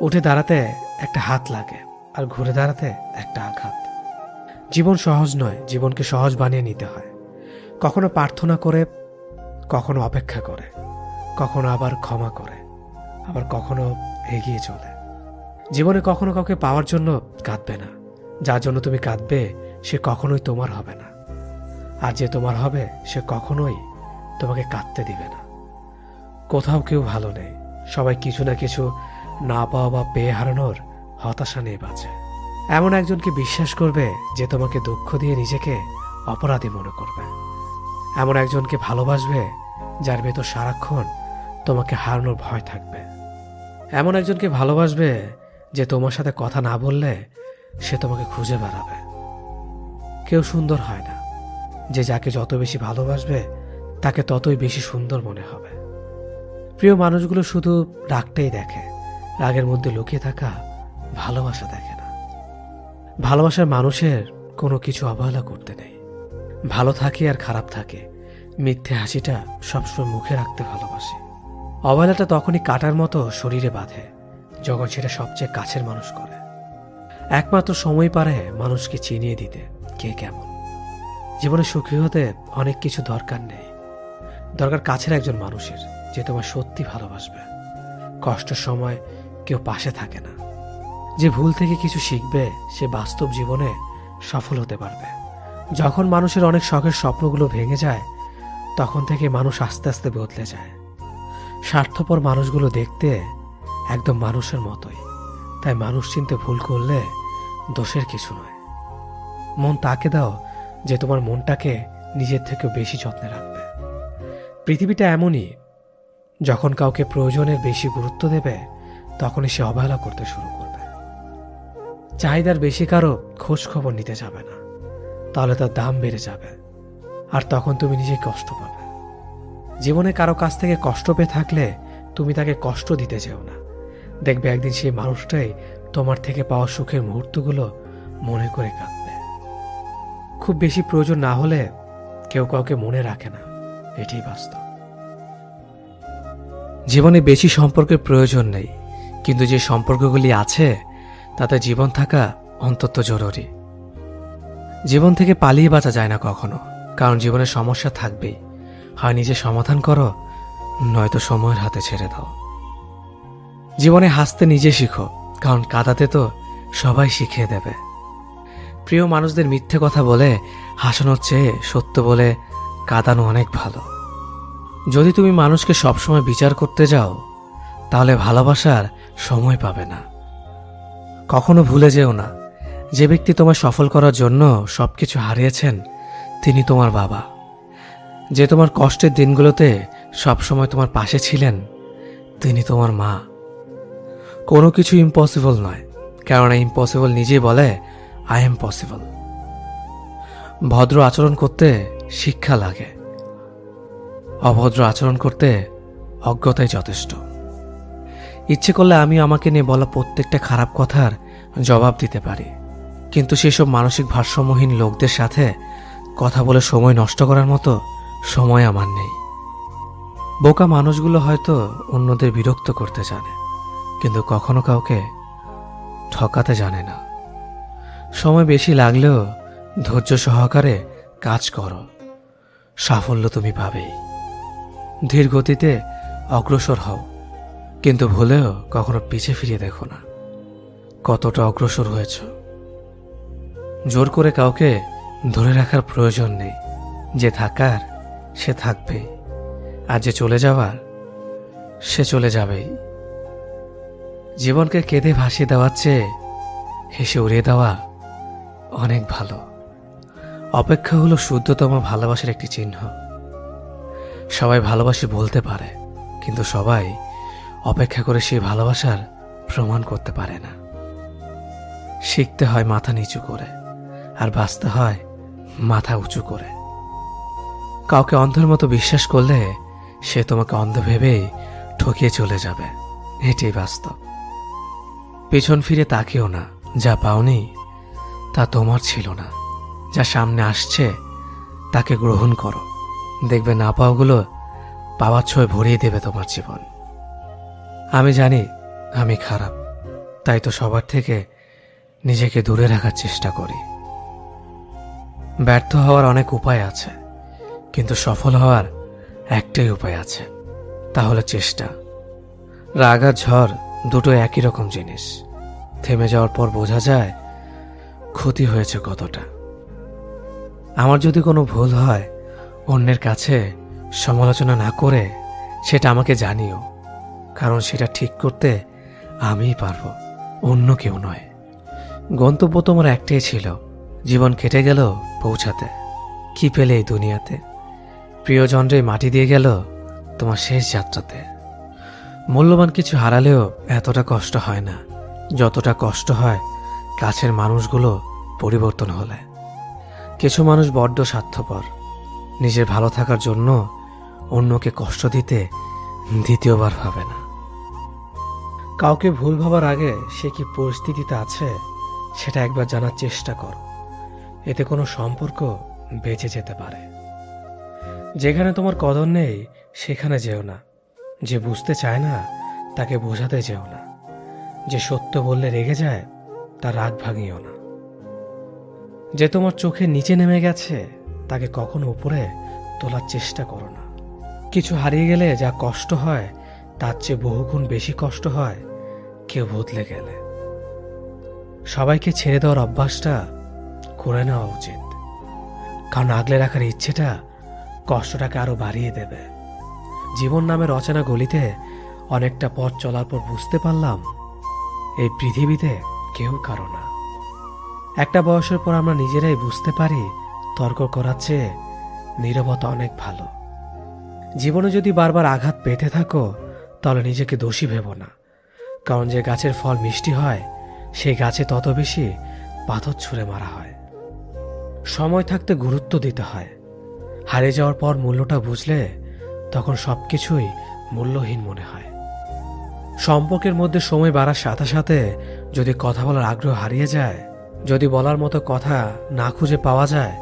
উঠে দাঁড়াতে একটা হাত লাগে, আর ঘুরে দাঁড়াতে একটা আঘাত। জীবন সহজ নয়, জীবনকে সহজ বানিয়ে নিতে হয়। কখনো প্রার্থনা করে, কখনো অপেক্ষা করে, কখনো আবার ক্ষমা করে, আবার কখনো এগিয়ে চলে। জীবনে কখনো কাউকে পাওয়ার জন্য কাঁদবে না। যার জন্য তুমি কাঁদবে সে কখনোই তোমার হবে না, আর যে তোমার হবে সে কখনোই তোমাকে কাঁদতে দিবে না। কোথাও কেউ ভালো নেই, সবাই কিছু না কিছু না পাওয়া বা পেয়ে হারানোর হতাশা নিয়ে বাঁচে। এমন একজনকে বিশ্বাস করবে যে তোমাকে দুঃখ দিয়ে নিজেকে অপরাধী মনে করবে। এমন একজনকে ভালোবাসবে যার ভেতর সারাক্ষণ তোমাকে হারানোর ভয় থাকবে। এমন একজনকে ভালোবাসবে যে তোমার সাথে কথা না বললে সে তোমাকে খুঁজে বেড়াবে। কেউ সুন্দর হয় না, যে যাকে যত বেশি ভালোবাসবে তাকে ততই বেশি সুন্দর মনে হবে। প্রিয় মানুষগুলো শুধু রাগটাই দেখে, রাগের মধ্যে লুকিয়ে থাকা ভালোবাসা দেখে না। ভালোবাসার মানুষের কোনো কিছু অবহেলা করতে নেই। ভালো থাকে আর খারাপ থাকে, মিথ্যে হাসিটা সবসময় মুখে রাখতে ভালোবাসে। অবহেলাটা তখনই কাটার মতো শরীরে বাঁধে যখন সেটা সবচেয়ে কাছের মানুষ করে। একমাত্র সময় পারে মানুষকে চিনিয়ে দিতে কে কেমন। জীবনে সুখী হতে অনেক কিছু দরকার নেই, দরকার কাছের একজন মানুষের যে তোমার সত্যি ভালোবাসবে। কষ্টের সময় কেউ পাশে থাকে না। যে ভুল থেকে কিছু শিখবে সে বাস্তব জীবনে সফল হতে পারবে। যখন মানুষের অনেক শখের স্বপ্নগুলো ভেঙে যায় তখন থেকে মানুষ আস্তে আস্তে বদলে যায়। স্বার্থপর মানুষগুলো দেখতে একদম মানুষের মতোই, তাই মানুষ চিনতে ভুল করলে দোষের কিছু নয়। মন তাকে দাও যে তোমার মনটাকে নিজের থেকে বেশি যত্নে রাখবে। পৃথিবীটা এমনই, যখন কাউকে প্রয়োজনের বেশি গুরুত্ব দেবে তখনই সে অবহেলা করতে শুরু করবে। চাহিদার বেশি কারো খোঁজ খবর নিতে যাবে না, তাহলে তার দাম বেড়ে যাবে, আর তখন তুমি নিজেই কষ্ট পাবে। জীবনে কারো কাছ থেকে কষ্ট পেয়ে থাকলে তুমি তাকে কষ্ট দিতে যেও না। দেখবে একদিন সেই মানুষটাই তোমার থেকে পাওয়া সুখের মুহূর্তগুলো মনে করে কাঁদবে। খুব বেশি প্রয়োজন না হলে কেউ কাউকে মনে রাখে না, এটাই বাস্তব। জীবনে বেশি সম্পর্কের প্রয়োজন নেই, কিন্তু যে সম্পর্কগুলি আছে তাতে জীবন থাকা অন্তত জরুরি। জীবন থেকে পালিয়ে বাঁচা যায় না কখনো, কারণ জীবনে সমস্যা থাকবেই। হয় নিজে সমাধান করো, নয়তো সময়ের হাতে ছেড়ে দাও। জীবনে হাসতে নিজে শিখো, কারণ কাঁদাতে তো সবাই শিখিয়ে দেবে। প্রিয় মানুষদের মিথ্যে কথা বলে হাসানোর চেয়ে সত্য বলে কাঁদানো অনেক ভালো। যদি তুমি মানুষকে সবসময় বিচার করতে যাও তাহলে ভালোবাসার সময় পাবে না। কখনো ভুলে যেও না, যে ব্যক্তি তোমায় সফল করার জন্য সবকিছু হারিয়েছেন তিনি তোমার বাবা। যে তোমার কষ্টের দিনগুলোতে সবসময় তোমার পাশে ছিলেন তিনি তোমার মা। কোনো কিছু ইম্পসিবল নয়, কেননা ইম্পসিবল নিজেই বলে আই এম পসিবল। ভদ্র আচরণ করতে শিক্ষা লাগে, অভদ্র আচরণ করতে অজ্ঞতাই যথেষ্ট। ইচ্ছে করলে আমি আমাকে নিয়ে বলা প্রত্যেকটা খারাপ কথার জবাব দিতে পারি, কিন্তু সেসব মানসিক ভারসাম্যহীন লোকদের সাথে কথা বলে সময় নষ্ট করার মতো সময় আমার নেই। বোকা মানুষগুলো হয়তো অন্যদের বিরক্ত করতে জানে, কিন্তু কখনো কাউকে ঠকাতে জানে না। সময় বেশি লাগলেও ধৈর্য সহকারে কাজ করো, সাফল্য তুমি পাবেই। ধীর গতিতে অগ্রসর হও, কিন্তু ভুলেও কখনো পিছে ফিরে দেখো না কতটা অগ্রসর হয়েছ। জোর করে কাউকে ধরে রাখার প্রয়োজন নেই। যে থাকার সে থাকবেই, আর যে চলে যাওয়ার সে চলে যাবেই। জীবনকে কেঁদে ভাসিয়ে দেওয়ার চেয়ে হেসে উড়িয়ে দেওয়া অনেক ভালো। অপেক্ষা হলো শুদ্ধতম ভালোবাসার একটি চিহ্ন। সবাই ভালোবাসি বলতে পারে, কিন্তু সবাই অপেক্ষা করে সেই ভালোবাসার প্রমাণ করতে পারে না। শিখতে হয় মাথা নিচু করে, আর বাঁচতে হয় মাথা উঁচু করে। কাউকে অন্ধের মতো বিশ্বাস করলে সে তোমাকে অন্ধ ভেবেই ঠকিয়ে চলে যাবে, এটাই বাস্তব। পেছন ফিরে তাকিও না, যা পাওনি তা তোমার ছিল না। যা সামনে আসছে তাকে গ্রহণ করো, দেখবে না পাওয়াগুলো পাওয়ার ছোঁয় ভরিয়ে দেবে তোমার জীবন। আমি জানি আমি খারাপ, তাই তো সবার থেকে নিজেকে দূরে রাখার চেষ্টা করি। ব্যর্থ হওয়ার অনেক উপায় আছে, কিন্তু সফল হওয়ার একটাই উপায় আছে, তা হলো চেষ্টা। রাগ আর ঝড় দুটো একই রকম জিনিস। থেমে যাওয়ার পর বোঝা যায় ক্ষতি হয়েছে কতটা। আমার যদি কোনো ভুল হয়, অন্যের কাছে সমালোচনা না করে সেটা আমাকে জানিও, কারণ সেটা ঠিক করতে আমিই পারবো, অন্য কেউ নয়। গন্তব্য তোমার একটাই ছিল, জীবন কেটে গেল পৌঁছাতে। কি পেলে এই দুনিয়াতে? প্রিয়জনরে মাটি দিয়ে গেল তোমার শেষ যাত্রাতে। মূল্যবান কিছু হারালেও এতটা কষ্ট হয় না যতটা কষ্ট হয় কাছের মানুষগুলো পরিবর্তন হলে। কিছু মানুষ বড্ড স্বার্থপর, নিজের ভালো থাকার জন্য অন্যকে কষ্ট দিতে দ্বিতীয়বার ভাবে না। কাউকে ভুল ভাবার আগে সে কি পরিস্থিতিতে আছে সেটা একবার জানার চেষ্টা করো, এতে কোনো সম্পর্ক বেঁচে যেতে পারে। যেখানে তোমার কদর নেই সেখানে যেও না। যে বুঝতে চায় না তাকে বোঝাতে যেও না। যে সত্য বললে রেগে যায় তার রাগ ভাঙিও না। যে তোমার চোখের নিচে নেমে গেছে তাকে কখনো উপরে তোলার চেষ্টা করো না। কিছু হারিয়ে গেলে যা কষ্ট হয় তার চেয়ে বহুগুণ বেশি কষ্ট হয় কেউ বদলে গেলে। সবাইকে ছেড়ে দেওয়ার অভ্যাসটা করে নেওয়া উচিত, কারণ আগলে রাখার ইচ্ছেটা কষ্টটাকে আরো বাড়িয়ে দেবে। জীবন নামের অচেনা গলিতে অনেকটা পথ চলার পর বুঝতে পারলাম এই পৃথিবীতে কেউ কারো না। একটা বয়সের পর আমরা নিজেরাই বুঝতে পারি তর্ক করার চেয়ে নীরবতা অনেক ভালো। জীবনে যদি বারবার আঘাত পেতে থাকো তাহলে নিজেকে দোষী ভেবো না, কারণ যে গাছের ফল মিষ্টি হয় সেই গাছে তত বেশি পাথর ছুঁড়ে মারা হয়। সময় থাকতে গুরুত্ব দিতে হয়। হারিয়ে যাওয়ার পর মূল্যটা বুঝলে তখন সবকিছুই মূল্যহীন মনে হয়। সম্পর্কের মধ্যে সময় বাড়ার সাথে সাথে যদি কথা বলার আগ্রহ হারিয়ে যায়, যদি বলার মতো কথা না খুঁজে পাওয়া যায়,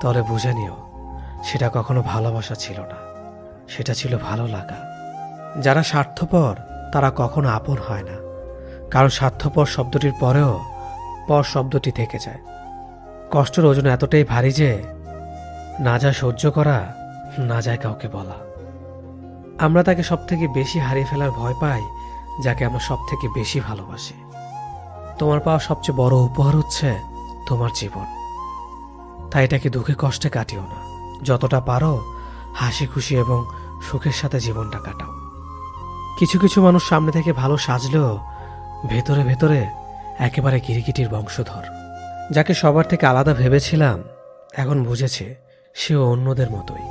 তাহলে বুঝে নিও সেটা কখনো ভালোবাসা ছিল না, সেটা ছিল ভালো লাগা। যারা স্বার্থপর তারা কখনো আপন হয় না, কারণ স্বার্থপর শব্দটির পরেও পর শব্দটি থেকে যায়। কষ্টের ওজন এতটাই ভারী যে না যায় সহ্য করা, না যায় কাউকে বলা। আমরা তাকে সব থেকে বেশি হারিয়ে ফেলার ভয় পাই যাকে আমরা সব থেকে বেশি ভালোবাসি। তোমার পাওয়া সবচেয়ে বড় উপহার হচ্ছে তোমার জীবন, তাই এটাকে দুঃখে কষ্টে কাটিও না। যতটা পারো হাসি খুশি এবং সুখের সাথে জীবনটা কাটাও। কিছু কিছু মানুষ সামনে থেকে ভালো সাজলেও ভেতরে ভেতরে একেবারে কিরিকিটির বংশধর। যাকে সবার থেকে আলাদা ভেবেছিলাম এখন বুঝেছে সেও অন্যদের মতোই।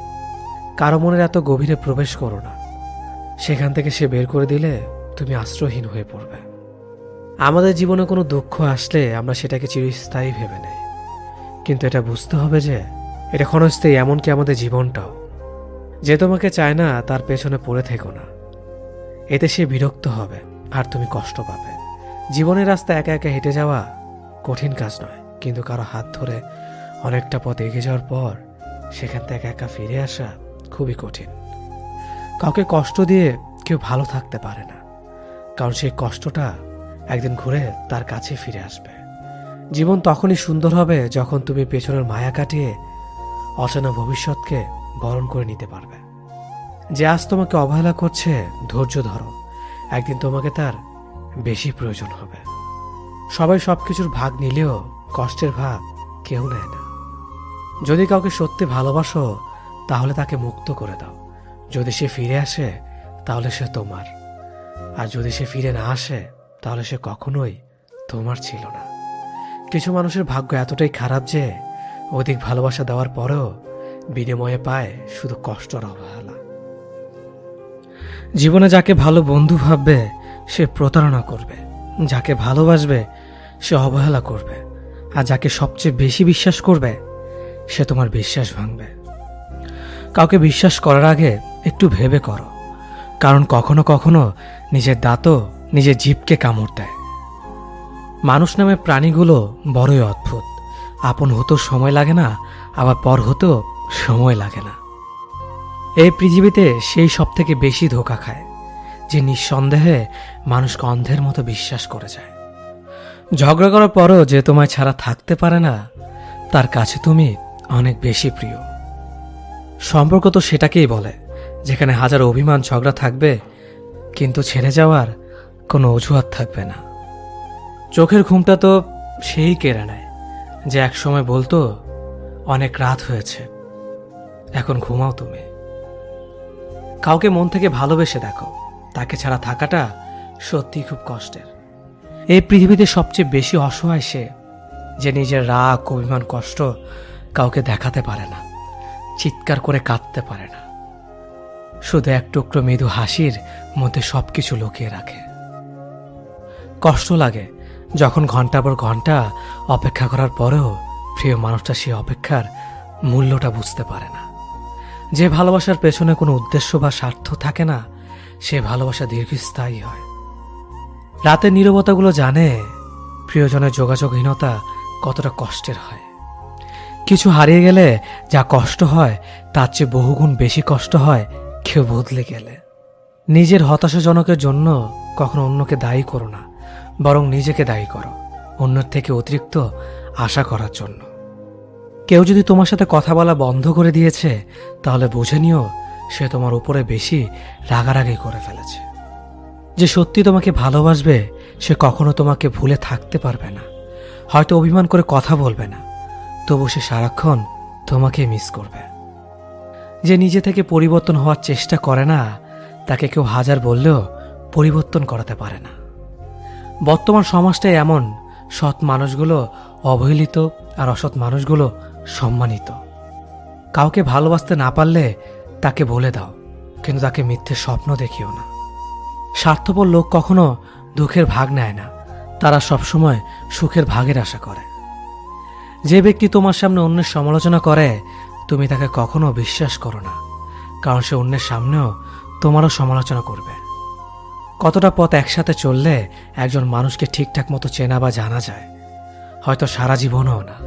কারো মনের এত গভীরে প্রবেশ করো না, সেখান থেকে সে বের করে দিলে তুমি আশ্রয়হীন হয়ে পড়বে। আমাদের জীবনে কোনো দুঃখ আসলে আমরা সেটাকে চিরস্থায়ী ভেবে নেই, কিন্তু এটা বুঝতে হবে যে এটা ক্ষণস্থায়ী, এমনকি আমাদের জীবনটাও। যে তোমাকে চায় না তার পেছনে পড়ে থেকো না, এতে সে বিরক্ত হবে আর তুমি কষ্ট পাবে। জীবনের রাস্তা একা একা হেঁটে যাওয়া কঠিন কাজ নয়, কিন্তু কারো হাত ধরে অনেকটা পথ এগিয়ে যাওয়ার পর সেখান থেকে একা ফিরে আসা খুবই কঠিন। কাউকে কষ্ট দিয়ে কেউ ভালো থাকতে পারে না, কারণ সেই কষ্টটা একদিন ঘুরে তার কাছে ফিরে আসবে। জীবন তখনই সুন্দর হবে যখন তুমি পেছনের মায়া কাটিয়ে অচেনা ভবিষ্যৎকে বরণ করে নিতে পারবে। যে আজ তোমাকে অবহেলা করছে ধৈর্য ধরো, একদিন তোমাকে তার বেশি প্রয়োজন হবে। সবাই সবকিছুর ভাগ নিলেও কষ্টের ভাগ কেউ নেয় না। যদি কাউকে সত্যি ভালোবাসো তাহলে তাকে মুক্ত করে দাও। যদি সে ফিরে আসে তাহলে সে তোমার, আর যদি সে ফিরে না আসে তাহলে সে কখনোই তোমার ছিল না। কিছু মানুষের ভাগ্য এতটাই খারাপ যে অধিক ভালোবাসা দেওয়ার পরেও বিনিময়ে পায় শুধু কষ্ট আর অবহেলা। জীবনে যাকে ভালো বন্ধু ভাববে সে প্রতারণা করবে, যাকে ভালোবাসবে সে অবহেলা করবে, আর যাকে সবচেয়ে বেশি বিশ্বাস করবে সে তোমার বিশ্বাস ভাঙবে। কাউকে বিশ্বাস করার আগে একটু ভেবে করো, কারণ কখনো কখনো নিজের দাঁতও নিজের জিভকে কামড় দেয়। মানুষ নামে প্রাণীগুলো বড়ই অদ্ভুত। আপন হতেও সময় লাগে না, আবার পর হতেও সময় লাগে না। এই পৃথিবীতে সেই সব থেকে বেশি ধোঁকা খায় যে নিঃসন্দেহে মানুষকে অন্ধের মতো বিশ্বাস করে যায়। ঝগড়া করার পরও যে তোমায় ছাড়া থাকতে পারে না, তার কাছে তুমি অনেক বেশি প্রিয়। সম্পর্ক তো সেটাকেই বলে যেখানে হাজার অভিমান ঝগড়া থাকবে, কিন্তু ছেড়ে যাওয়ার কোনো অজুহাত থাকবে না। চোখের ঘুমটা তো সেই কেড়ে নেয় যে এক সময় বলতো, অনেক রাত হয়েছে, এখন ঘুমাও তুমি। কাউকে মন থেকে ভালোবেসে দেখো, তাকে ছাড়া থাকাটা সত্যি খুব কষ্টের। এই পৃথিবীতে সবচেয়ে বেশি অসহায় সে, যে নিজের রাগ, অভিমান, কষ্ট কাউকে দেখাতে পারে না, চিৎকার করে কাঁদতে পারে না, শুধু এক টুকরো মৃদু হাসির মধ্যে সবকিছু লুকিয়ে রাখে। কষ্ট লাগে যখন ঘন্টার পর ঘন্টা অপেক্ষা করার পরেও প্রিয় মানুষটা সেই অপেক্ষার মূল্যটা বুঝতে পারে না। যে ভালোবাসার পেছনে কোনো উদ্দেশ্য বা স্বার্থ থাকে না, সে ভালোবাসা দীর্ঘস্থায়ী হয়। রাতের নীরবতাগুলো জানে প্রিয়জনের যোগাযোগহীনতা কতটা কষ্টের হয়। কিছু হারিয়ে গেলে যা কষ্ট হয়, তার চেয়ে বহুগুণ বেশি কষ্ট হয় কেউ বদলে গেলে। নিজের হতাশাজনকের জন্য কখনো অন্যকে দায়ী করো না, বরং নিজেকে দায়ী করো অন্যের থেকে অতিরিক্ত আশা করার জন্য। কেউ যদি তোমার সাথে কথা বলা বন্ধ করে দিয়েছে, তাহলে বুঝে নিও সে তোমার উপরে বেশি রাগারাগি করে ফেলেছে। যে সত্যি তোমাকে ভালোবাসবে, সে কখনো তোমাকে ভুলে থাকতে পারবে না। হয়তো অভিমান করে কথা বলবে না, তবু সে সারাক্ষণ তোমাকে মিস করবে। যে নিজে থেকে পরিবর্তন হওয়ার চেষ্টা করে না, তাকে কেউ হাজার বললেও পরিবর্তন করাতে পারে না। বর্তমান সমাজটাই এমন, সৎ মানুষগুলো অবহেলিত আর অসৎ মানুষগুলো সম্মানিত। কাউকে ভালোবাসতে না পারলে তাকে বলে দাও, কিন্তু তাকে মিথ্যে স্বপ্ন দেখিও না। স্বার্থপর লোক কখনো দুঃখের ভাগ নেয় না, তারা সবসময় সুখের ভাগের আশা করে। যে ব্যক্তি তোমার সামনে অন্যের সমালোচনা করে, তুমি তাকে কখনো বিশ্বাস করো না, কারণ সে অন্যের সামনেও তোমারও সমালোচনা করবে। কতটা পথ একসাথে চললে একজন মানুষকে ঠিকঠাক মতো চেনা বা জানা যায়, হয়তো সারা জীবনও না।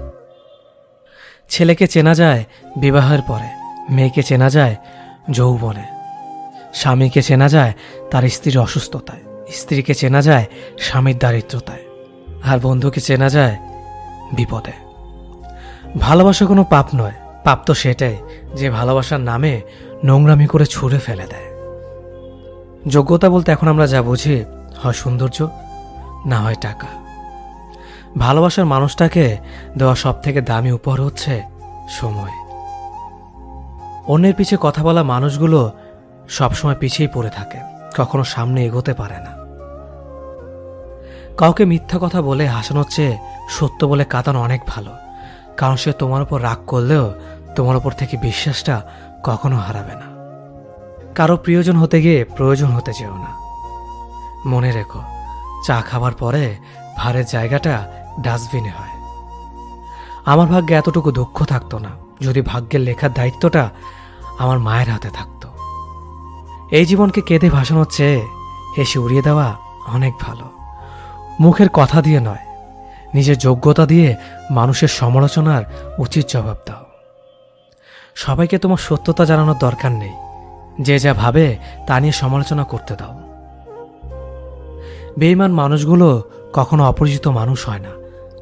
ছেলেকে চেনা যায় বিবাহের পরে, মেয়েকে চেনা যায় যৌবনে, স্বামীকে চেনা যায় তার স্ত্রীর অসুস্থতায়, স্ত্রীকে চেনা যায় স্বামীর দারিদ্রতায়, আর বন্ধুকে চেনা যায় বিপদে। ভালোবাসা কোনো পাপ নয়, পাপ তো সেটাই যে ভালোবাসার নামে নোংরামি করে ছুঁড়ে ফেলে দেয়। যোগ্যতা বলতে এখন আমরা যা বুঝি, হয় সৌন্দর্য, না হয় টাকা। ভালোবাসার মানুষটাকে দেওয়া সব থেকে দামি উপহার হচ্ছে সময়। অন্যের পিছে কথা বলা মানুষগুলো সবসময় পিছিয়েই পড়ে থাকে, কখনো সামনে এগোতে পারে না। কাউকে মিথ্যা কথা বলে হাসানোর চেয়ে সত্য বলে কাঁদানো অনেক ভালো, কারণ সে তোমার উপর রাগ করলেও তোমার উপর থেকে বিশ্বাসটা কখনো হারাবে না। কারো প্রিয়জন হতে গিয়ে প্রয়োজন হতে চেও না। মনে রেখো, চা খাবার পরে ভারের জায়গাটা ডাস্টবিনে হয়। আমার ভাগ্যে এতটুকু দুঃখ থাকতো না যদি ভাগ্যের লেখার দায়িত্বটা আমার মায়ের হাতে থাকতো। এই জীবনকে কেঁদে ভাসানোর চেয়ে হেসে উড়িয়ে দেওয়া অনেক ভালো। মুখের কথা দিয়ে নয়, নিজের যোগ্যতা দিয়ে মানুষের সমালোচনার উচিত জবাব দাও। সবাইকে তোমার সত্যতা জানানোর দরকার নেই, যে যা ভাবে তা নিয়ে সমালোচনা করতে দাও। বেঈমান মানুষগুলো কখনো অপরিচিত মানুষ হয় না,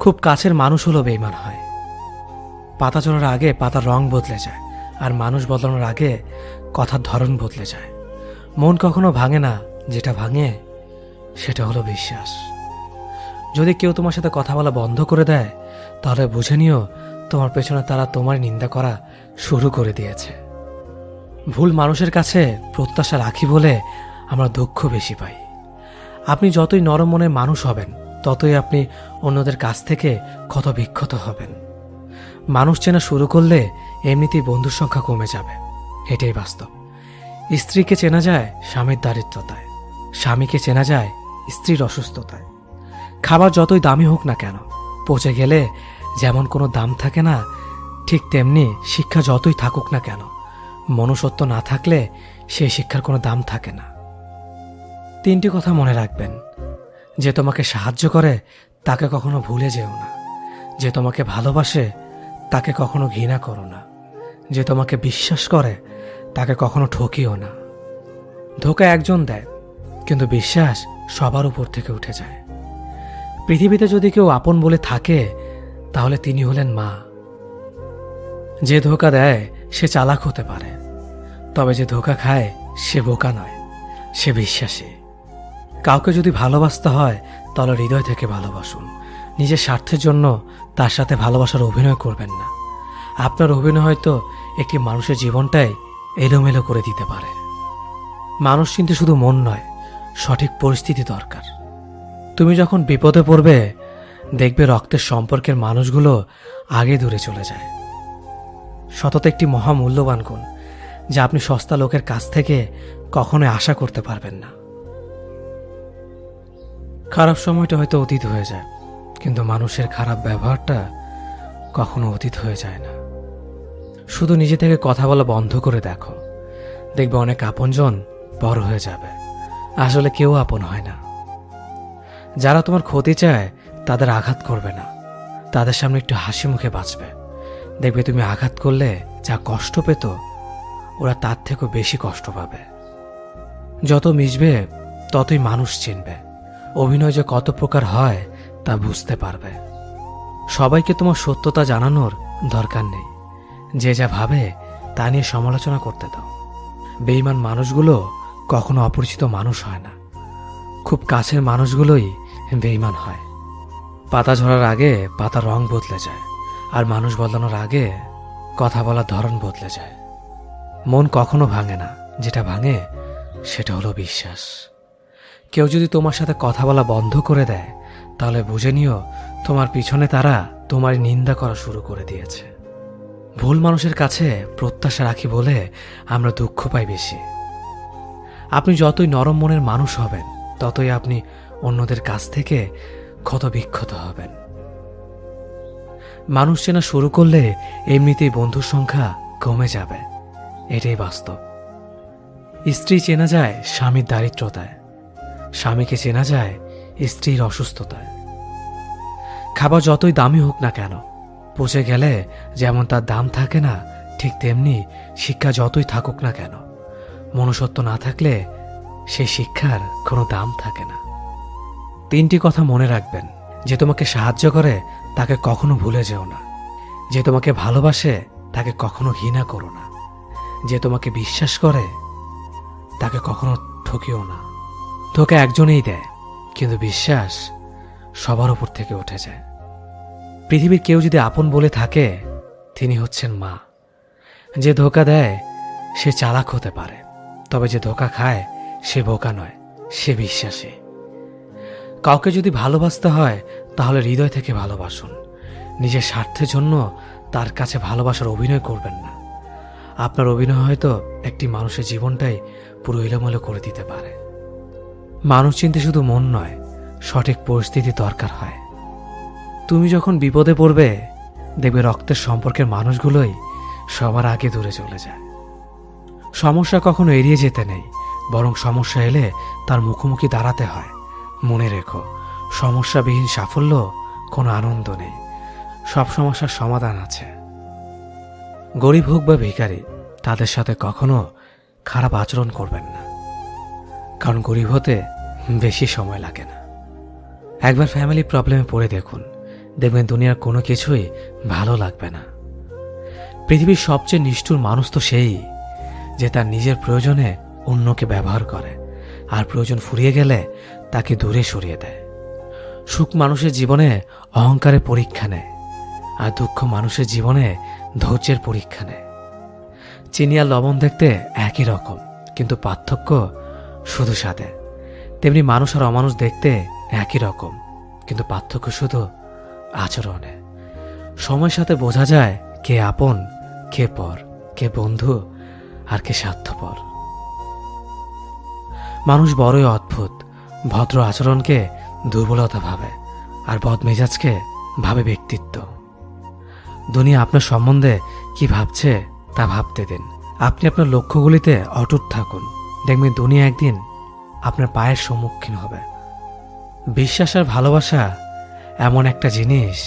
খুব কাছের মানুষ হলো বেঈমান হয়। পাতা চড়ার আগে পাতার রং বদলে যায়, আর মানুষ বদলানোর আগে কথার ধরন বদলে যায়। মন কখনো ভাঙে না, যেটা ভাঙে সেটা হলো বিশ্বাস। যদি কেউ তোমার সাথে কথা বলা বন্ধ করে দেয়, তাহলে বুঝে নিও তোমার পেছনে তারা তোমার নিন্দা করা শুরু করে দিয়েছে। ভুল মানুষের কাছে প্রত্যাশা রাখি বলে আমরা দুঃখ বেশি পাই। আপনি যতই নরম মনের মানুষ হবেন, ততই আপনি অন্যদের কাছ থেকে ক্ষত বিক্ষত হবেন। মানুষ চেনা শুরু করলে এমনিতেই বন্ধুর সংখ্যা কমে যাবে, এটাই বাস্তব। স্ত্রীকে চেনা যায় স্বামীর দারিদ্রতায়, স্বামীকে চেনা যায় স্ত্রীর অসুস্থতায়। খাবার যতই দামি হোক না কেন, পচে গেলে যেমন কোনো দাম থাকে না, ঠিক তেমনি শিক্ষা যতই থাকুক না কেন, মনুষ্যত্ব না থাকলে সেই শিক্ষার কোনো দাম থাকে না। 3টি কথা মনে রাখবেন: যে তোমাকে সাহায্য করে তাকে কখনো ভুলে যেও না, যে তোমাকে ভালোবাসে তাকে কখনো ঘৃণা করো না, যে তোমাকে বিশ্বাস করে তাকে কখনো ঠকিও না। ধোঁকা একজন দেয়, কিন্তু বিশ্বাস সবার উপর থেকে উঠে যায়। পৃথিবীতে যদি কেউ আপন বলে থাকে তাহলে তিনি হলেন মা। যে ধোঁকা দেয় সে চালাক হতে পারে, তবে যে ধোঁকা খায় সে বোকা নয়, সে বিশ্বাসী। কাউকে যদি ভালোবাসতে হয় তাহলে হৃদয় থেকে ভালোবাসুন। নিজের স্বার্থের জন্য তার সাথে ভালোবাসার অভিনয় করবেন না। আপনার অভিনয় হয়তো একটি মানুষের জীবনটাই এলোমেলো করে দিতে পারে। মানুষ চিনতে শুধু মন নয়, সঠিক পরিস্থিতি দরকার। তুমি যখন বিপদে পড়বে দেখবে রক্তের সম্পর্কের মানুষগুলো আগে দূরে চলে যায়। সততা একটি মহামূল্যবান গুণ, যা আপনি সস্তা লোকের কাছ থেকে কখনোই আশা করতে পারবেন না। খারাপ সময়টা হয়তো অতীত হয়ে যায়, কিন্তু মানুষের খারাপ ব্যবহারটা কখনো অতীত হয়ে যায় না। শুধু নিজে থেকে কথা বলা বন্ধ করে দেখো, দেখবে অনেক আপনজন বড় হয়ে যাবে। আসলে কেউ আপন হয় না। যারা তোমার ক্ষতি চায় তাদের আঘাত করবে না, তাদের সামনে একটু হাসি মুখে বাঁচবে। দেখবে তুমি আঘাত করলে যা কষ্ট পেত ওরা তার থেকেও বেশি কষ্ট পাবে। যত মিশবে ততই মানুষ চিনবে, অভিনয় যে কত প্রকার হয় তা বুঝতে পারবে। সবাইকে তোমার সত্যতা জানানোর দরকার নেই, যে যা ভাবে তা নিয়ে সমালোচনা করতে দাও। বেঈমান মানুষগুলো কখনো অপরিচিত মানুষ হয় না, খুব কাছের মানুষগুলোই বেঈমান হয়। পাতা ঝরার আগে পাতার রং বদলে যায়, আর মানুষ বদলানোর আগে কথা বলার ধরন বদলে যায়। মন কখনো ভাঙে না, যেটা ভাঙে সেটা হলো বিশ্বাস। কেউ যদি তোমার সাথে কথা বলা বন্ধ করে দেয় তাহলে বুঝে নিও তোমার পিছনে তারা তোমার নিন্দা করা শুরু করে দিয়েছে। ভুল মানুষের কাছে প্রত্যাশা রাখি বলে আমরা দুঃখ পাই বেশি। আপনি যতই নরম মনের মানুষ হবেন ততই আপনি অন্যদের কাছ থেকে ক্ষত বিক্ষত হবেন। মানুষ চেনা শুরু করলে এমনিতেই বন্ধুর সংখ্যা কমে যাবে, এটাই বাস্তব। স্ত্রী চেনা যায় স্বামীর দারিদ্রতায়, স্বামীকে চেনা যায় স্ত্রীর অসুস্থতায়। খাবার যতই দামি হোক না কেন, পচে গেলে যেমন তার দাম থাকে না, ঠিক তেমনি শিক্ষা যতই থাকুক না কেন, মনুষ্যত্ব না থাকলে সেই শিক্ষার কোনো দাম থাকে না। 3টি কথা মনে রাখবেন: যে তোমাকে সাহায্য করে তাকে কখনো ভুলে যেও না, যে তোমাকে ভালোবাসে তাকে কখনো ঘৃণা করো না, যে তোমাকে বিশ্বাস করে তাকে কখনো ঠকিও না। ধোঁকা একজনেই দেয়, কিন্তু বিশ্বাস সবার উপর থেকে উঠে যায়। পৃথিবীর কেউ যদি আপন বলে থাকে তিনি হচ্ছেন মা। যে ধোঁকা দেয় সে চালাক হতে পারে, তবে যে ধোঁকা খায় সে বোকা নয়, সে বিশ্বাসী। কাউকে যদি ভালোবাসতে হয় তাহলে হৃদয় থেকে ভালোবাসুন। নিজের স্বার্থের জন্য তার কাছে ভালোবাসার অভিনয় করবেন না। আপনার অভিনয় হয়তো একটি মানুষের জীবনটাই পুরো এলোমেলো করে দিতে পারে। মানুষ চিনতে শুধু মন নয়, সঠিক পরিস্থিতি দরকার হয়। তুমি যখন বিপদে পড়বে দেখবে রক্তের সম্পর্কের মানুষগুলোই সবার আগে দূরে চলে যায়। সমস্যা কখনো এড়িয়ে যেতে নেই, বরং সমস্যা এলে তার মুখোমুখি দাঁড়াতে হয়। মনে রেখো, সমস্যাবিহীন সাফল্য কোনো আনন্দ নেই, সব সমস্যার সমাধান আছে। গরিব হোক বা ভিখারি, তাদের সাথে কখনো খারাপ আচরণ করবেন না, কারণ গরিব হতে বেশি সময় লাগে না। একবার ফ্যামিলি প্রবলেমে পড়ে দেখুন, দেখবেন দুনিয়ার কোনো কিছুই ভালো লাগবে না। পৃথিবীর সবচেয়ে নিষ্ঠুর মানুষ তো সেই, যে তার নিজের প্রয়োজনে অন্যকে ব্যবহার করে, আর প্রয়োজন ফুরিয়ে গেলে তাকে দূরে সরিয়ে দেয়। সুখ মানুষের জীবনে অহংকারের পরীক্ষা নেয়, আর দুঃখ মানুষের জীবনে ধৈর্যের পরীক্ষা নেয়। চিনি আর লবণ দেখতে একই রকম, কিন্তু পার্থক্য শুধু স্বাদে। তেমনি মানুষ আর অমানুষ দেখতে একই রকম, কিন্তু পার্থক্য শুধু আচরণে। সময়ের সাথে বোঝা যায় কে আপন, কে পর, কে বন্ধু আর কে স্বার্থপর। মানুষ বড়ই অদ্ভুত, ভদ্র আচরণকে দুর্বলতা ভাবে, আর বদমেজাজকে ভাবে ব্যক্তিত্ব। দুনিয়া আপনার সম্বন্ধে কি ভাবছে তা ভাবতে দিন। আপনি আপনার লক্ষ্যগুলিতে অটুট থাকুন, দেখবেন দুনিয়া একদিন আপনার পায়ের সম্মুখীন হবে। বিশ্বাস আর ভালোবাসা এমন একটা জিনিস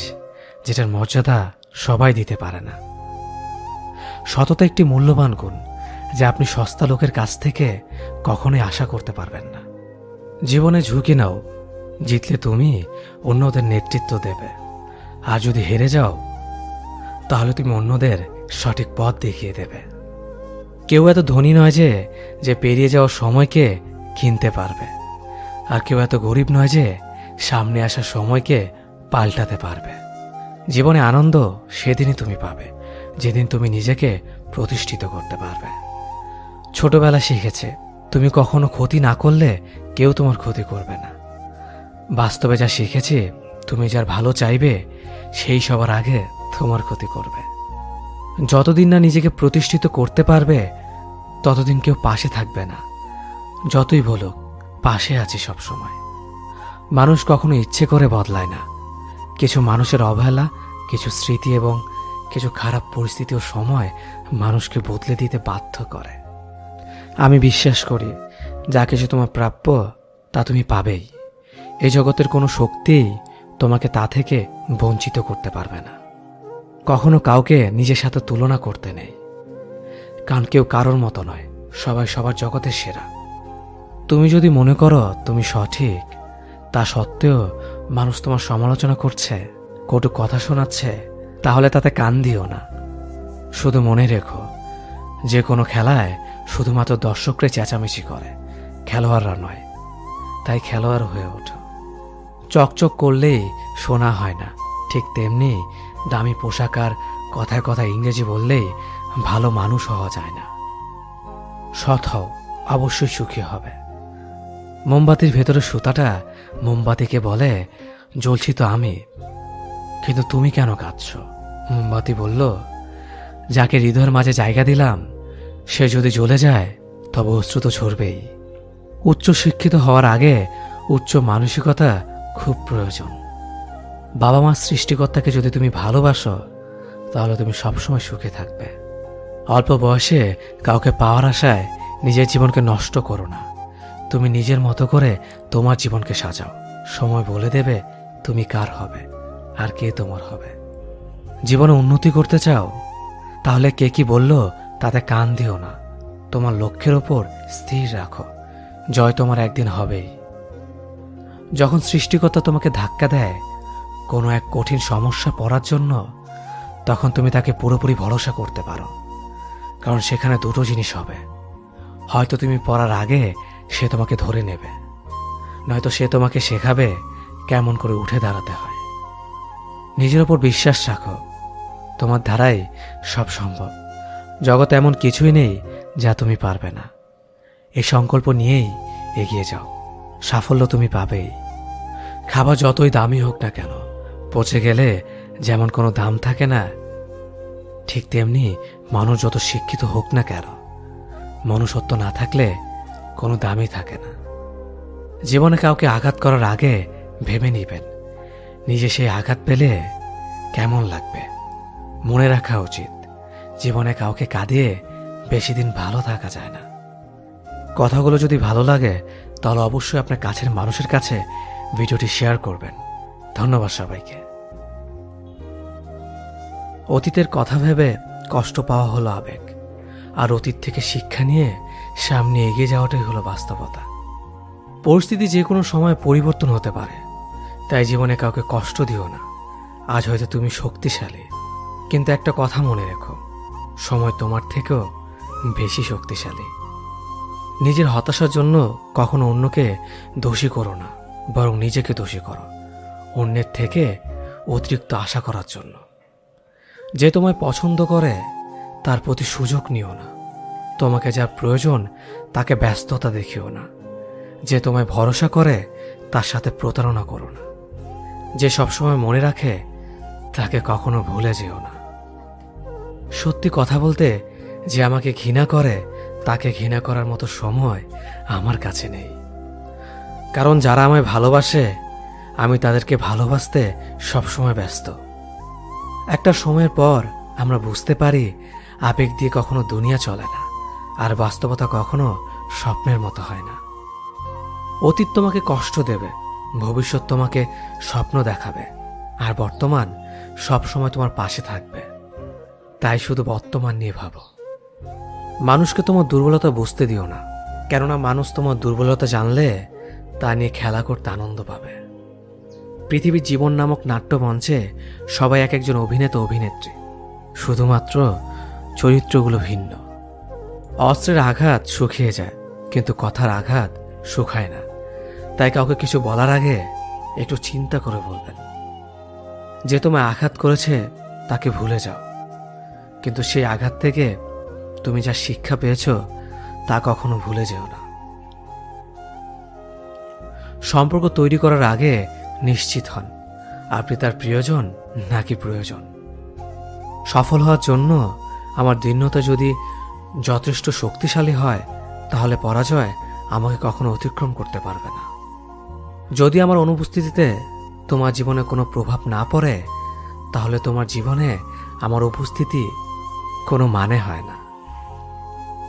যেটার মর্যাদা সবাই দিতে পারে না। সততা একটি মূল্যবান গুণ, যা আপনি সস্তা লোকের কাছ থেকে কখনোই আশা করতে পারবেন না। জীবনে ঝুঁকি নাও, জিতলে তুমি অন্যদের নেতৃত্ব দেবে, আর যদি হেরে যাও তাহলে তুমি অন্যদের সঠিক পথ দেখিয়ে দেবে। কেউ এত ধনী নয় যে পেরিয়ে যাওয়ার সময়কে কিনতে পারবে, আর কেউ এত গরিব নয় যে সামনে আসার সময়কে পাল্টাতে পারবে। জীবনে আনন্দ সেদিনই তুমি পাবে যেদিন তুমি নিজেকে প্রতিষ্ঠিত করতে পারবে। ছোটবেলা শিখেছে তুমি কখনো ক্ষতি না করলে কেউ তোমার ক্ষতি করবে না। বাস্তবে যা শিখেছি তুমি যার ভালো চাইবে সেই সবার আগে তোমার ক্ষতি করবে। যতদিন না নিজেকে প্রতিষ্ঠিত করতে পারবে ততদিন কেউ পাশে থাকবে না। যতই বলুক পাশে আছি সব সময়। মানুষ কখনো ইচ্ছে করে বদলায় না। কিছু মানুষের অবহেলা, কিছু স্মৃতি এবং কিছু খারাপ পরিস্থিতি ও সময় মানুষকে বদলে দিতে বাধ্য করে। আমি বিশ্বাস করি যা কিছু তোমার প্রাপ্য তা তুমি পাবেই। এই জগতের কোনো শক্তিই তোমাকে তা থেকে বঞ্চিত করতে পারবে না। কখনো কাউকে নিজের সাথে তুলনা করতে নেই, কারণ কেউ কারোর মতো নয়, সবাই সবার জগতের সেরা। তুমি যদি মনে করো তুমি সঠিক, তা সত্ত্বেও মানুষ তোমার সমালোচনা করছে, কটু কথা শোনাচ্ছে, তাহলে তাতে কান দিও না। শুধু মনে রেখো যে কোনো খেলায় শুধুমাত্র দর্শকরা চেঁচামেচি করে, খেলোয়াড়রা নয়। তাই খেলোয়াড় হয়ে ওঠো। চকচক করলেই শোনা হয় না, ঠিক তেমনি দামি পোশাক আর কথায় কথায় ইংরেজি বললেই ভালো মানুষ হওয়া যায় না। সৎ হও, অবশ্যই সুখী হবে। মোমবাতির ভেতরে সুতাটা মোমবাতিকে বলে, জ্বলছি তো আমি, কিন্তু তুমি কেন কাঁদছ? মোমবাতি বলল, যাকে হৃদয়ের মাঝে জায়গা দিলাম সে যদি জ্বলে যায় তবে অশ্রু তো ঝরবেই। উচ্চ শিক্ষিত হওয়ার আগে উচ্চ মানসিকতা খুব প্রয়োজন। বাবা মার সৃষ্টিকর্তাকে যদি তুমি ভালোবাসো তাহলে তুমি সবসময় সুখে থাকবে। অল্প বয়সে কাউকে পাওয়ার আশায় নিজের জীবনকে নষ্ট করো না। তুমি নিজের মতো করে তোমার জীবনকে সাজাও। সময় বলে দেবে তুমি কার হবে আর কে তোমার হবে। জীবনে উন্নতি করতে চাও? তাহলে কে কি বলল তাতে কান দিও না। তোমার লক্ষ্যের ওপর স্থির রাখো, জয় তোমার একদিন হবেই। যখন সৃষ্টিকর্তা তোমাকে ধাক্কা দেয় কোনো এক কঠিন সমস্যা পড়ার জন্য, তখন তুমি তাকে পুরোপুরি ভরসা করতে পারো, কারণ সেখানে দুটো জিনিস হবে। হয়তো তুমি পড়ার আগে সে তোমাকে ধরে নেবে, নয়তো সে তোমাকে শেখাবে কেমন করে উঠে দাঁড়াতে হয়। নিজের ওপর বিশ্বাস রাখো, তোমার দ্বারাই সব সম্ভব। জগতে এমন কিছুই নেই যা তুমি পারবে না। এই সংকল্প নিয়েই এগিয়ে যাও, সাফল্য তুমি পাবেই। খাবার যতই দামি হোক না কেন, পচে গেলে যেমন কোনো দাম থাকে না, ঠিক তেমনি মানুষ যত শিক্ষিত হোক না কেন, মনুষ্যত্ব না থাকলে কোনো দামই থাকে না। জীবনে কাউকে আঘাত করার আগে ভেবে নিবেন নিজে সেই আঘাত পেলে কেমন লাগবে। মনে রাখা উচিত জীবনে কাউকে কাঁদিয়ে বেশি দিন ভালো থাকা যায় না। কথাগুলো যদি ভালো লাগে তাহলে অবশ্যই আপনার কাছের মানুষের কাছে ভিডিওটি শেয়ার করবেন। ধন্যবাদ সবাইকে। অতীতের কথা ভেবে কষ্ট পাওয়া হলো আবেগ, আর অতীত থেকে শিক্ষা নিয়ে সামনে এগিয়ে যাওয়াটাই হলো বাস্তবতা। পরিস্থিতি যে কোনো সময় পরিবর্তন হতে পারে, তাই জীবনে কাউকে কষ্ট দিও না। আজ হয়তো তুমি শক্তিশালী, কিন্তু একটা কথা মনে রেখো, সময় তোমার থেকেও বেশি শক্তিশালী। নিজের হতাশার জন্য কখনো অন্যকে দোষী করো না, বরং নিজেকে দোষী করো অন্যের থেকে অতিরিক্ত আশা করার জন্য। যে তোমায় পছন্দ করে তার প্রতি সুযোগ নিও না। তোমাকে যার প্রয়োজন তাকে ব্যস্ততা দেখিও না। যে তোমায় ভরসা করে তার সাথে প্রতারণা করো না। যে সবসময় মনে রাখে তাকে কখনো ভুলে যেও না। সত্যি কথা বলতে, যে আমাকে ঘৃণা করে তাকে ঘৃণা করার মতো সময় আমার কাছে নেই, কারণ যারা আমায় ভালোবাসে আমি তাদেরকে ভালোবাসতে সবসময় ব্যস্ত। একটা সময়ের পর আমরা বুঝতে পারি আবেগ দিয়ে কখনো দুনিয়া চলে না, আর বাস্তবতা কখনো স্বপ্নের মতো হয় না। অতীত তোমাকে কষ্ট দেবে, ভবিষ্যৎ তোমাকে স্বপ্ন দেখাবে, আর বর্তমান সবসময় তোমার পাশে থাকবে। তাই শুধু বর্তমান নিয়ে ভাবো। মানুষকে তোমার দুর্বলতা বুঝতে দিও না, কেননা মানুষ তোমার দুর্বলতা জানলে তা নিয়ে খেলা করতে আনন্দ পাবে। পৃথিবীর জীবন নামক নাট্যমঞ্চে সবাই এক একজন অভিনেতা অভিনেত্রী, শুধুমাত্র চরিত্রগুলো ভিন্ন। অস্ত্রের আঘাত শুকিয়ে যায়, কিন্তু কথার আঘাত শুকায় না। তাই কাউকে কিছু বলার আগে একটু চিন্তা করে বলবেন। যে তোমায় আঘাত করেছে তাকে ভুলে যাও, কিন্তু সেই আঘাত থেকে তুমি যা শিক্ষা পেয়েছ তা কখনো ভুলে যেও না। সম্পর্ক তৈরি করার আগে নিশ্চিত হন আপনি তার প্রিয়জন নাকি প্রয়োজন। সফল হওয়ার জন্য আমার দৃঢ়তা যদি যথেষ্ট শক্তিশালী হয়, তাহলে পরাজয় আমাকে কখনো অতিক্রম করতে পারবে না। যদি আমার অনুপস্থিতিতে তোমার জীবনে কোনো প্রভাব না পড়ে, তাহলে তোমার জীবনে আমার উপস্থিতি কোনো মানে হয় না।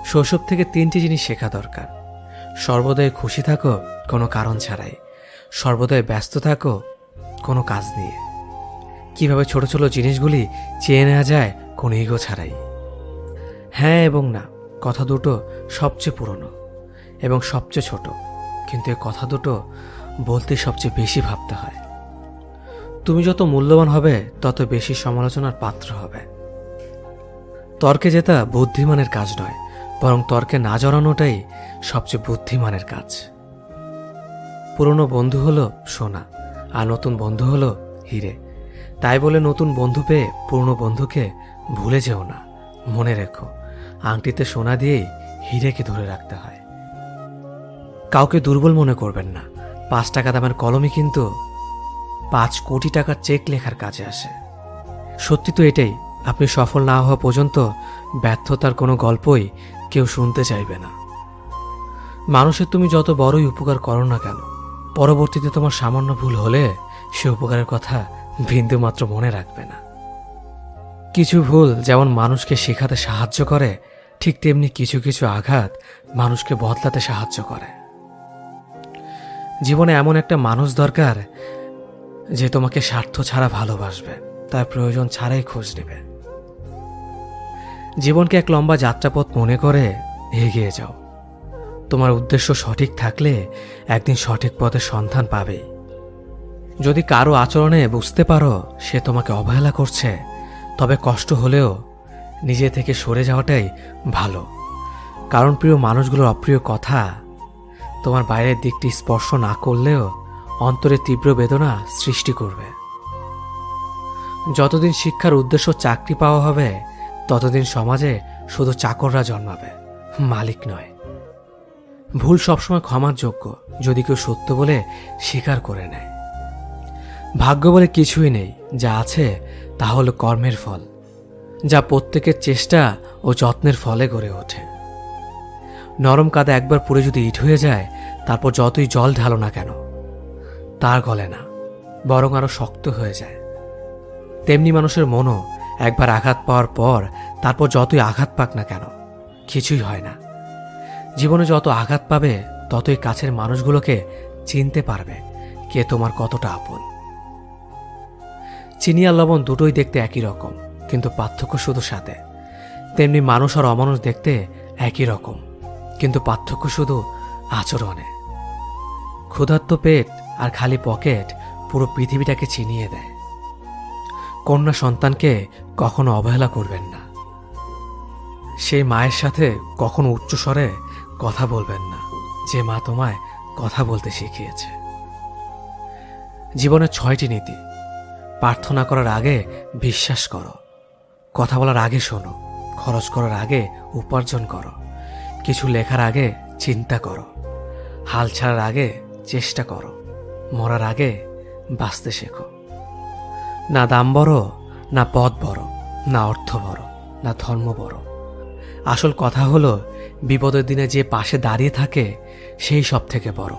শৈশব থেকে 3টি জিনিস শেখা দরকার: সর্বদাই খুশি থাকো কোনো কারণ ছাড়াই, সর্বদাই ব্যস্ত থাকো কোনো কাজ নিয়ে, কিভাবে ছোট ছোট জিনিসগুলি চেয়ে নেওয়া যায় কোনো ইগো ছাড়াই। হ্যাঁ এবং না কথা দুটো সবচেয়ে পুরনো এবং সবচেয়ে ছোট, কিন্তু এই কথা দুটো বলতে সবচেয়ে বেশি ভাবতে হয়। তুমি যত মূল্যবান হবে তত বেশি সমালোচনার পাত্র হবে। তর্কে জেতা বুদ্ধিমানের কাজ নয়, বরং তর্কে না জড়ানোটাই সবচেয়ে বুদ্ধিমানের কাজ। পুরনো বন্ধু হলো সোনা, আর নতুন বন্ধু হলো হিরে। তাই বলে নতুন বন্ধু পেয়ে পুরনো বন্ধুকে ভুলে যেও না। মনে রেখো, আংটিতে সোনা দিয়েই হিরেকে ধরে রাখতে হয়। কাউকে দুর্বল মনে করবেন না। 5 টাকা দামের কলমই কিন্তু 5 কোটি টাকার চেক লেখার কাজে আসে। সত্যি তো এটাই, আপনি সফল না হওয়া পর্যন্ত ব্যর্থতার কোনো গল্পই কেউ শুনতে চাইবে না। মানুষের তুমি যত বড়ই উপকার করো না কেন, পরবর্তীতে তোমার সামান্য ভুল হলে সে উপকারের কথা বিন্দুমাত্র মনে রাখবে না। কিছু ভুল যেমন মানুষকে শেখাতে সাহায্য করে, ঠিক তেমনি কিছু কিছু আঘাত মানুষকে বদলাতে সাহায্য করে। জীবনে এমন একটা মানুষ দরকার যে তোমাকে স্বার্থ ছাড়া ভালোবাসবে, তার প্রয়োজন ছাড়াই খোঁজ নেবে। জীবনকে এক লম্বা যাত্রাপথ মনে করে এগিয়ে যাও। তোমার উদ্দেশ্য সঠিক থাকলে একদিন সঠিক পথের সন্ধান পাবেই। যদি কারো আচরণে বুঝতে পারো সে তোমাকে অবহেলা করছে, তবে কষ্ট হলেও নিজে থেকে সরে যাওয়াটাই ভালো। কারণ প্রিয় মানুষগুলোর অপ্রিয় কথা তোমার বাইরের দিকটি স্পর্শ না করলেও অন্তরে তীব্র বেদনা সৃষ্টি করবে। যতদিন শিক্ষার উদ্দেশ্য চাকরি পাওয়া হবে, ততদিন সমাজে শুধু চাকররা জন্মাবে, মালিক নয়। ভুল সবসময় ক্ষমার যোগ্য যদি কেউ সত্য বলে স্বীকার করে নেয়। ভাগ্য বলে কিছুই নেই, যা আছে তা হলো কর্মের ফল, যা প্রত্যেকের চেষ্টা ও যত্নের ফলে গড়ে ওঠে। নরম কাদা একবার পুড়ে যদি ইট হয়ে যায়, তারপর যতই জল ঢালো না কেন তার গলে না, বরং আরো শক্ত হয়ে যায়। তেমনি মানুষের মনও একবার আঘাত পাওয়ার পর তারপর যতই আঘাত পাক না কেন কিছুই হয় না। জীবনে যত আঘাত পাবে ততই কাছের মানুষগুলোকে চিনতে পারবে কে তোমার কতটা আপন। চিনি আর লবণ দুটোই দেখতে একই রকম, কিন্তু পার্থক্য শুধু স্বাদে। তেমনি মানুষ আর অমানুষ দেখতে একই রকম, কিন্তু পার্থক্য শুধু আচরণে। ক্ষুধার্ত পেট আর খালি পকেট পুরো পৃথিবীটাকে চিনিয়ে দেয়। কন্যা সন্তানকে কখনো অবহেলা করবেন না। সেই মায়ের সাথে কখনো উচ্চস্বরে কথা বলবেন না, যে মা তোমায় কথা বলতে শিখিয়েছে। জীবনের 6টি নীতি: প্রার্থনা করার আগে বিশ্বাস করো, কথা বলার আগে শোনো, খরচ করার আগে উপার্জন করো, কিছু লেখার আগে চিন্তা করো, হাল ছাড়ার আগে চেষ্টা করো, মরার আগে বাঁচতে শেখো। না দাম বড়, না পদ বড়, না অর্থ বড়, না ধর্ম বড়। আসল কথা হলো বিপদের দিনে যে পাশে দাঁড়িয়ে থাকে সেই সব থেকে বড়।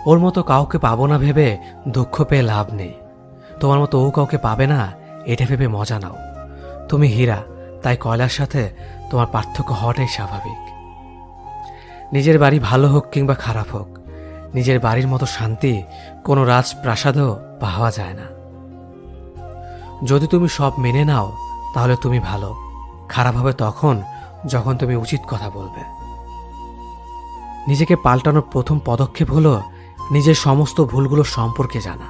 ওর মতো কাউকে পাবো না ভেবে দুঃখ পেয়ে লাভ নেই। তোমার মতো ও কাউকে পাবে না এটা ভেবে মজা নাও। তুমি হীরা, তাই কয়লার সাথে তোমার পার্থক্য হওয়াটাই স্বাভাবিক। নিজের বাড়ি ভালো হোক কিংবা খারাপ হোক, নিজের বাড়ির মতো শান্তি কোনো রাজপ্রাসাদেও পাওয়া যায় না। যদি তুমি সব মেনে নাও তাহলে তুমি ভালো, খারাপ হবে তখন যখন তুমি উচিত কথা বলবে। নিজেকে পাল্টানোর প্রথম পদক্ষেপ হলো নিজের সমস্ত ভুলগুলো সম্পর্কে জানা।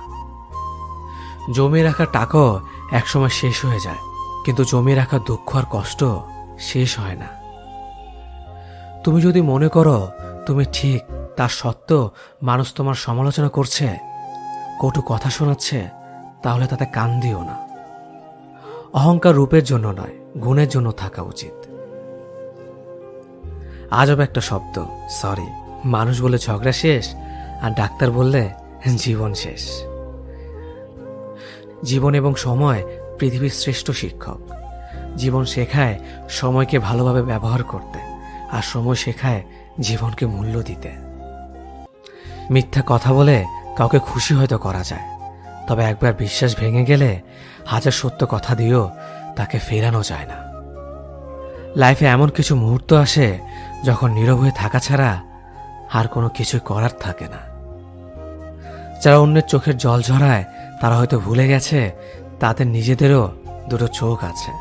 জমিয়ে রাখা টাকাও একসময় শেষ হয়ে যায়, কিন্তু জমিয়ে রাখা দুঃখ আর কষ্ট শেষ হয় না। তুমি যদি মনে করো তুমি ঠিক, তার সত্ত্বেও মানুষ তোমার সমালোচনা করছে, কটু কথা শোনাচ্ছে, তাহলে তাতে কান দিও না। অহংকার রূপের জন্য নয়, গুণের জন্য থাকা উচিত। আজব একটা শব্দ, সরি। মানুষ বলে ঝগড়া শেষ, আর ডাক্তার বললে জীবন শেষ। জীবন এবং সময় পৃথিবীর শ্রেষ্ঠ শিক্ষক। জীবন শেখায় সময়কে ভালোভাবে ব্যবহার করতে, আর সময় শেখায় জীবনকে মূল্য দিতে। মিথ্যা কথা বলে কাউকে খুশি হয়তো করা যায়, তবে একবার বিশ্বাস ভেঙে গেলে হাজার সত্য কথা দিয়েও তাকে ফেরানো যায় না। লাইফে এমন কিছু মুহূর্ত আসে যখন নীরব হয়ে থাকা ছাড়া আর কোনো কিছু করার থাকে না। যারা অন্যের চোখের জল ঝরায় তারা হয়তো ভুলে গেছে তাদের নিজেদেরও দুটো চোখ আছে।